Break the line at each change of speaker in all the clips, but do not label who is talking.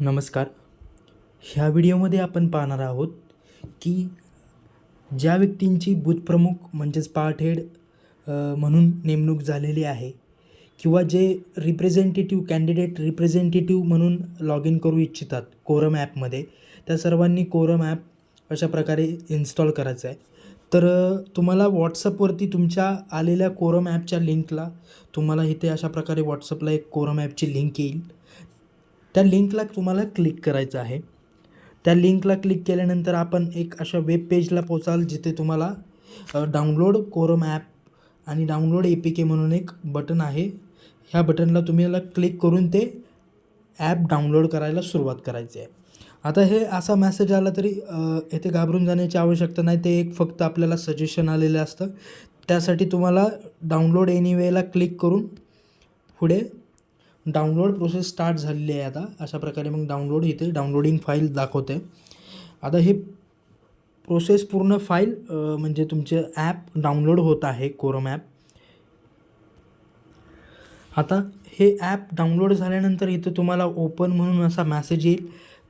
नमस्कार. ह्या व्हिडिओमध्ये आपण पाहणार आहोत की ज्या व्यक्तींची बूथप्रमुख म्हणजेच पार्ट हेड म्हणून नेमणूक झालेली आहे किंवा जे कॅन्डिडेट रिप्रेझेंटेटिव्ह म्हणून लॉग इन करू इच्छितात कोरम ॲपमध्ये, त्या सर्वांनी कोरम ॲप अशा प्रकारे इन्स्टॉल करायचं आहे. तर तुम्हाला व्हॉट्सअपवरती तुमच्या आलेल्या कोरम ॲपच्या लिंकला तुम्हाला इथे अशा प्रकारे व्हॉट्सअपला एक कोरम ॲपची लिंक येईल. त्या लिंकला तुम्हाला क्लिक करायचं आहे. त्या लिंकला क्लिक केल्यानंतर आपण एक अशा वेब पेजला पोचाल जिथे तुम्हाला डाउनलोड कोरम ॲप आणि डाउनलोड APK म्हणून एक बटन आहे. ह्या बटनला तुम्हाला क्लिक करून ते ॲप डाउनलोड करायला सुरुवात करायची आहे. आता हे असा मेसेज आला तरी येथे घाबरून जाण्याची आवश्यकता नाही. ते एक फक्त आपल्याला सजेशन आलेलं असतं. त्यासाठी तुम्हाला डाउनलोड एनिवेला क्लिक करून पुढे डाउनलोड प्रोसेस स्टार्ट झालेली आहे. आता अशा प्रकारे मग इथे डाउनलोडिंग फाईल दाखवते. आता हे प्रोसेस पूर्ण फाईल म्हणजे तुमचे ॲप डाउनलोड होत आहे कोरम ॲप. आता हे ॲप डाउनलोड झाल्यानंतर इथं तुम्हाला ओपन म्हणून असा मेसेज येईल.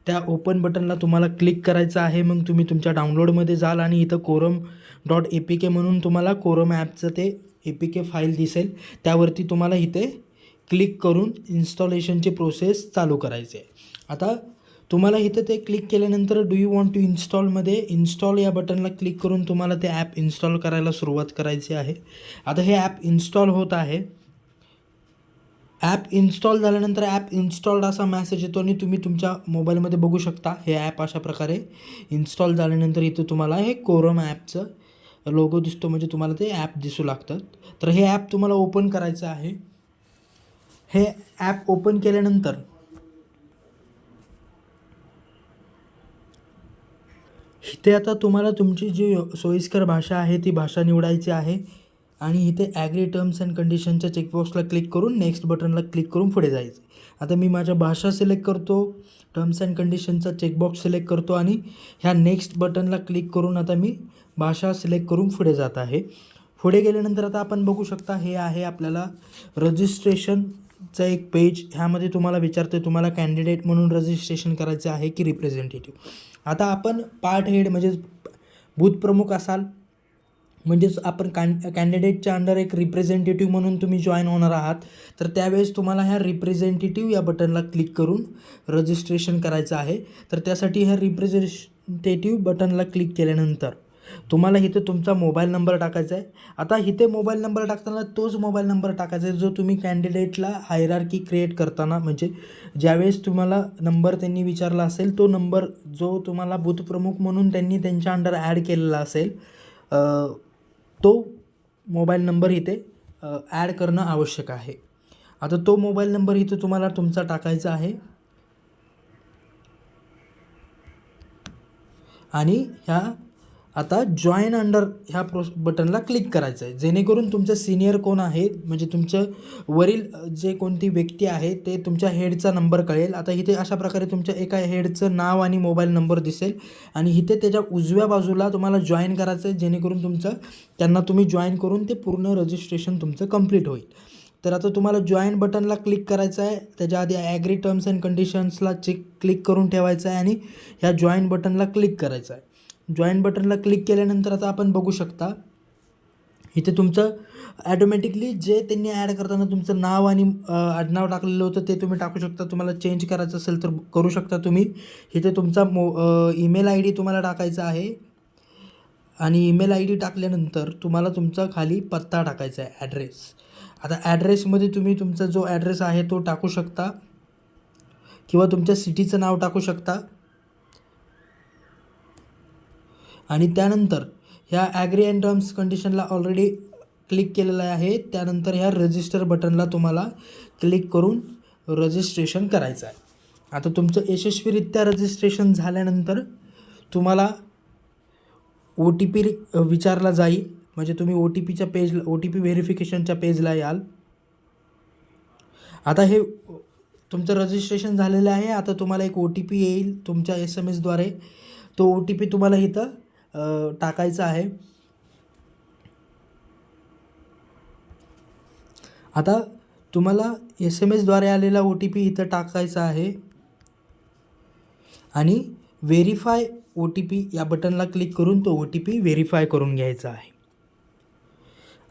त्या ओपन बटनला तुम्हाला क्लिक करायचं आहे. मग तुम्ही तुमच्या डाउनलोडमध्ये जाल आणि इथं koram.apk म्हणून तुम्हाला कोरम ॲपचं ते APK फाईल दिसेल. त्यावरती तुम्हाला इथे क्लिक करून इन्स्टॉलेशनची प्रोसेस चालू करायची आहे. आता तुम्हाला इथं ते क्लिक केल्यानंतर डू यू वॉन्ट टू इन्स्टॉलमध्ये इन्स्टॉल या बटनला क्लिक करून तुम्हाला ते ॲप इन्स्टॉल करायला सुरुवात करायची आहे. आता हे ॲप इन्स्टॉल होत आहे. ॲप इन्स्टॉल झाल्यानंतर ॲप इन्स्टॉल्ड असा मेसेज येतो आणि तुम्ही तुमच्या मोबाईलमध्ये बघू शकता हे ॲप अशा प्रकारे इन्स्टॉल झाल्यानंतर इथं तुम्हाला हे कोरम ॲपचं लोगो दिसतो, म्हणजे तुम्हाला ते ॲप दिसू लागतं. तर हे ॲप तुम्हाला ओपन करायचं आहे. हे ॲप ओपन केल्यानंतर इथे आता तुम्हाला तुमची जी सोयीस्कर भाषा आहे ती भाषा निवडायची आहे आणि इथे ॲग्री टर्म्स अँड कंडिशनच्या चेकबॉक्सला क्लिक करून नेक्स्ट बटनला क्लिक करून पुढे जायचं. आता मी माझ्या भाषा सिलेक्ट करतो, टर्म्स अँड कंडिशनचा चेकबॉक्स सिलेक्ट करतो आणि ह्या नेक्स्ट बटनला क्लिक करून आता मी भाषा सिलेक्ट करून पुढे जात आहे. पुढे गेल्यानंतर आता आपण बघू शकता हे आहे आपल्याला रजिस्ट्रेशनचं एक पेज. ह्यामध्ये तुम्हाला विचारते तुम्हाला कॅन्डिडेट म्हणून रजिस्ट्रेशन करायचं आहे की रिप्रेझेंटेटिव्ह. आता आपण पार्ट हेड म्हणजेच बूथ प्रमुख असाल, म्हणजेच आपण कॅन्डिडेटच्या अंडर एक रिप्रेझेंटेटिव्ह म्हणून तुम्ही जॉईन होणार आहात. तर त्यावेळेस तुम्हाला ह्या रिप्रेझेंटेटिव्ह या बटनला क्लिक करून रजिस्ट्रेशन करायचं आहे. तर त्यासाठी ह्या रिप्रेझेंटेटिव्ह बटनला क्लिक केल्यानंतर तुम्हाला इथे तुमचा मोबाईल नंबर टाकायचा आहे. आता इथे मोबाईल नंबर टाकताना तोच मोबाईल नंबर टाकायचा आहे जो तुम्ही कॅन्डिडेटला हायरार्की क्रिएट करताना, म्हणजे ज्यावेळेस तुम्हाला नंबर त्यांनी विचारला असेल तो नंबर जो तुम्हाला बूथप्रमुख म्हणून त्यांनी त्यांच्या अंडर ॲड केलेला असेल तो मोबाईल नंबर इथे ॲड करणं आवश्यक आहे. आता तो मोबाईल नंबर इथे तुम्हाला तुमचा टाकायचा आहे आणि ह्या आता जॉईन अंडर ह्या बटनला क्लिक करायचं आहे, जेणेकरून तुमचं सिनियर कोण आहे म्हणजे तुमचं वरील जे कोणती व्यक्ती आहे ते तुमच्या हेडचा नंबर कळेल. आता इथे अशा प्रकारे तुमच्या एका हेडचं नाव आणि मोबाईल नंबर दिसेल आणि इथे त्याच्या उजव्या बाजूला तुम्हाला जॉईन करायचं आहे, जेणेकरून त्यांना तुम्ही जॉईन करून ते पूर्ण रजिस्ट्रेशन तुमचं कंप्लीट होईल. तर आता तुम्हाला जॉईन बटनला क्लिक करायचं आहे. त्याच्या आधी ॲग्री टर्म्स अँड कंडिशन्सला क्लिक करून ठेवायचं आहे आणि ह्या जॉईन बटनला क्लिक करायचं आहे. जॉईन बटनला क्लिक केल्यानंतर आता आपण बघू शकता इथे तुमचं ॲटोमॅटिकली जे त्यांनी ॲड करताना तुमचं नाव आणि आडनाव टाकलेलं होतं ते तुम्ही टाकू शकता. तुम्हाला चेंज करायचं असेल तर करू शकता तुम्ही. इथे तुमचा ईमेल ID तुम्हाला टाकायचा आहे आणि ईमेल ID टाकल्यानंतर तुम्हाला तुमचा खाली पत्ता टाकायचा आहे, ॲड्रेस. आता ॲड्रेसमध्ये तुम्ही तुमचा जो ॲड्रेस आहे तो टाकू शकता किंवा तुमच्या सिटीचं नाव टाकू शकता आणि त्यानंतर ह्या ॲग्री अँड टर्म्स कंडिशनला ऑलरेडी क्लिक केलेलं आहे. त्यानंतर ह्या रजिस्टर बटनला तुम्हाला क्लिक करून रजिस्ट्रेशन करायचं आहे. आता तुमचं यशस्वीरित्या रजिस्ट्रेशन झाल्यानंतर तुम्हाला OTP विचारला जाईल, म्हणजे तुम्ही OTP व्हेरिफिकेशनच्या पेजला याल. आता हे तुमचं रजिस्ट्रेशन झालेलं आहे. आता तुम्हाला एक OTP येईल तुमच्या SMS द्वारे. तो OTP तुम्हाला इथं टाकायचा आहे. आता तुम्हाला SMS द्वारे आलेला OTP इथं टाकायचा आहे. आणि व्हेरीफाय OTP या बटनला क्लिक करून तो OTP व्हेरीफाय करून घ्यायचा आहे.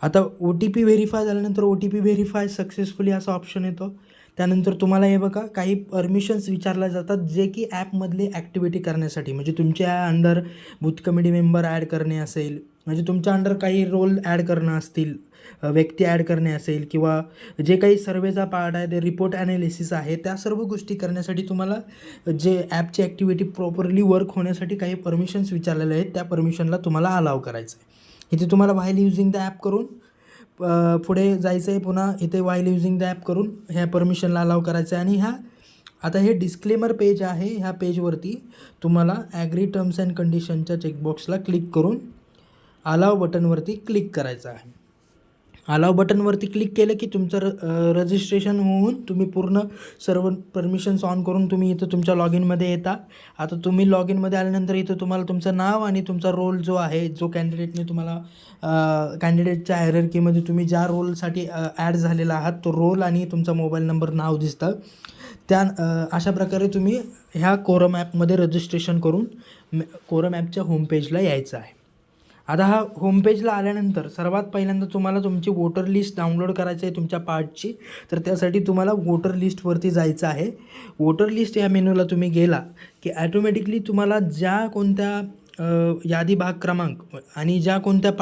आता OTP व्हेरीफाय झाल्यानंतर OTP व्हेरीफाय सक्सेसफुली असा ऑप्शन येतो. त्यानंतर तुम्हाला हे बघा काही परमिशन्स विचारल्या जातात जे की ॲपमधली ॲक्टिव्हिटी करण्यासाठी, म्हणजे तुमच्या under booth committee member add करणे असेल, म्हणजे तुमच्या अंडर काही रोल ॲड करणं असतील, व्यक्ती ॲड करणे असेल, किंवा जे काही सर्वेचा पार्ट आहे ते रिपोर्ट ॲनालिसिस आहे, त्या सर्व गोष्टी करण्यासाठी तुम्हाला जे ॲपची ॲक्टिव्हिटी प्रॉपरली वर्क होण्यासाठी काही परमिशन्स विचारलेले आहेत, त्या परमिशनला तुम्हाला अलाव करायचं आहे. इथे तुम्हाला व्हाईल युजिंग द ॲप करून पुढे जायचं आहे. पुन्हा इथे व्हाईल युजिंग द ॲप करून ह्या परमिशनला अलाव करायचं आहे. आणि आता हे डिस्क्लेमर पेज आहे. ह्या पेजवरती तुम्हाला ॲग्री टर्म्स अँड कंडिशनच्या चेकबॉक्सला क्लिक करून अलाव बटनवरती क्लिक करायचं आहे. अलाव बटनवरती क्लिक केलं की तुमचं रजिस्ट्रेशन होऊन तुम्ही पूर्ण सर्व परमिशन्स ऑन करून तुम्ही इथं तुमच्या लॉगिनमध्ये येता. आता तुम्ही लॉगिनमध्ये आल्यानंतर इथं तुम्हाला तुमचं नाव आणि तुमचा रोल जो आहे, जो कॅन्डिडेटने तुम्हाला कॅन्डिडेटच्या हायरार्कीमध्ये तुम्ही ज्या रोलसाठी ॲड झालेला आहात तो रोल आणि तुमचा मोबाईल नंबर नाव दिसतं. अशा प्रकारे तुम्ही ह्या कोरम ॲपमध्ये रजिस्ट्रेशन करून कोरम ॲपच्या होमपेजला यायचं आहे. आता हा होमपेजला आल्यानंतर सर्वात पहिल्यांदा तुम्हाला तुमची वोटर लिस्ट डाउनलोड करायची आहे तुमच्या पार्टची. तर त्यासाठी तुम्हाला वोटर लिस्टवरती जायचं आहे. वोटर लिस्ट या मेनूला तुम्ही गेला की ॲटोमॅटिकली तुम्हाला ज्या कोणत्या यादी भाग क्रमांक आणि ज्या कोणत्या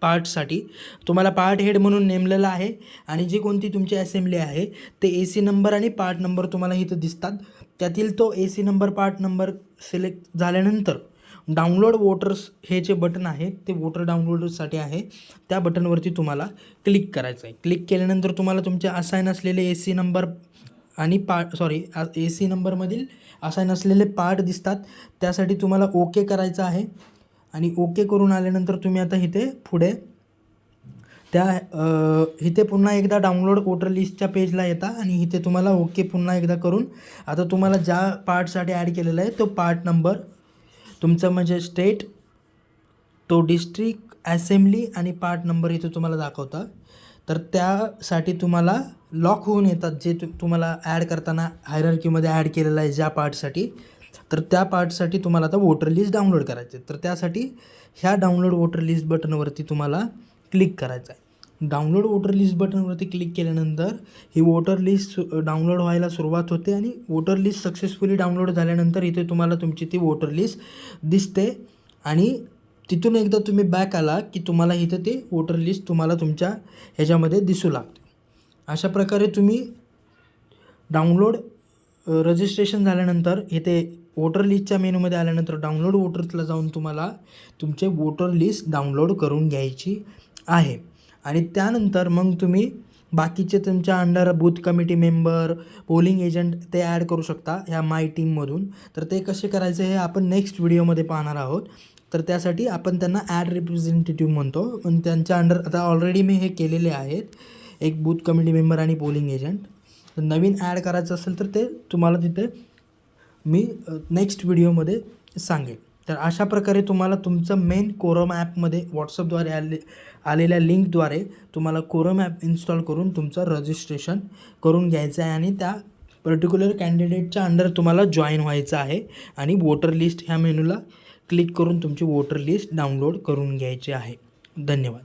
पार्टसाठी तुम्हाला पार्ट हेड म्हणून नेमलेलं आहे आणि जी कोणती तुमची असेंब्ली आहे ते AC नंबर आणि पार्ट नंबर तुम्हाला इथं दिसतात. त्यातील तो AC number part number select झाल्यानंतर डाउनलोड वोटर्स हे जे बटन आहे ते वोटर डाउनलोडसाठी आहे. त्या बटनवरती तुम्हाला क्लिक करायचं आहे. क्लिक केल्यानंतर तुम्हाला तुमचे असाईन असलेले AC नंबर आणि AC नंबरमधील असाईन असलेले पार्ट दिसतात. त्यासाठी तुम्हाला ओके करायचं आहे. आणि ओके करून आल्यानंतर तुम्ही आता इथे पुढे इथे पुन्हा एकदा डाउनलोड वोटर लिस्टच्या पेजला येता आणि इथे तुम्हाला ओके पुन्हा एकदा करून आता तुम्हाला ज्या पार्टसाठी ॲड केलेला आहे तो पार्ट नंबर, तुमचं म्हणजे स्टेट, तो डिस्ट्रिक्ट, असेंब्ली आणि पार्ट नंबर इथे तुम्हाला दाखवता. तर त्यासाठी तुम्हाला लॉक होऊन येतात जे तुम्हाला ॲड करताना हायरार्कीमध्ये ॲड केलेलं आहे ज्या पार्टसाठी. तर त्या पार्टसाठी तुम्हाला आता वोटर लिस्ट डाउनलोड करायचे. तर त्यासाठी ह्या डाउनलोड वोटर लिस्ट बटनवरती तुम्हाला क्लिक करायचं आहे. डाउनलोड वोटर लिस्ट बटनवरती क्लिक केल्यानंतर ही वोटर लिस्ट डाउनलोड व्हायला सुरुवात होते आणि वोटर लिस्ट सक्सेसफुली डाउनलोड झाल्यानंतर इथे तुम्हाला तुमची ती वोटर लिस्ट दिसते. आणि तिथून एकदा तुम्ही बॅक आला की तुम्हाला इथे ते वोटर लिस्ट तुम्हाला तुमच्या ह्याच्यामध्ये दिसू लागते. अशा प्रकारे तुम्ही डाउनलोड रजिस्ट्रेशन झाल्यानंतर इथे वोटर लिस्टच्या मेनूमध्ये आल्यानंतर डाउनलोड वोटर्सला जाऊन तुम्हाला तुमचे वोटर लिस्ट डाउनलोड करून घ्यायची आहे. आणि त्यानंतर मग तुम्ही बाकीचे तुमच्या under booth committee member, polling agent ते ॲड करू शकता ह्या माय टीममधून. तर ते कसे करायचे हे आपण नेक्स्ट व्हिडिओमध्ये पाहणार आहोत. तर त्यासाठी आपण त्यांना ॲड रिप्रेझेंटेटिव्ह म्हणतो. पण त्यांच्या अंडर आता ऑलरेडी मी हे केलेले आहेत, एक बूथ कमिटी मेंबर आणि पोलिंग एजंट. तर नवीन ॲड करायचं असेल तर ते तुम्हाला तिथे मी नेक्स्ट व्हिडिओमध्ये सांगेल. तर अशा प्रकारे तुम्हाला तुमचं मेन कोरम ॲपमध्ये व्हॉट्सअपद्वारे आलेल्या लिंकद्वारे तुम्हाला कोरम ॲप इन्स्टॉल करून तुमचं रजिस्ट्रेशन करून घ्यायचं आहे आणि त्या पर्टिक्युलर कॅन्डिडेटच्या अंडर तुम्हाला जॉईन व्हायचं आहे. आणि वोटर लिस्ट ह्या मेनूला क्लिक करून तुमची वोटर लिस्ट डाउनलोड करून घ्यायची आहे. धन्यवाद.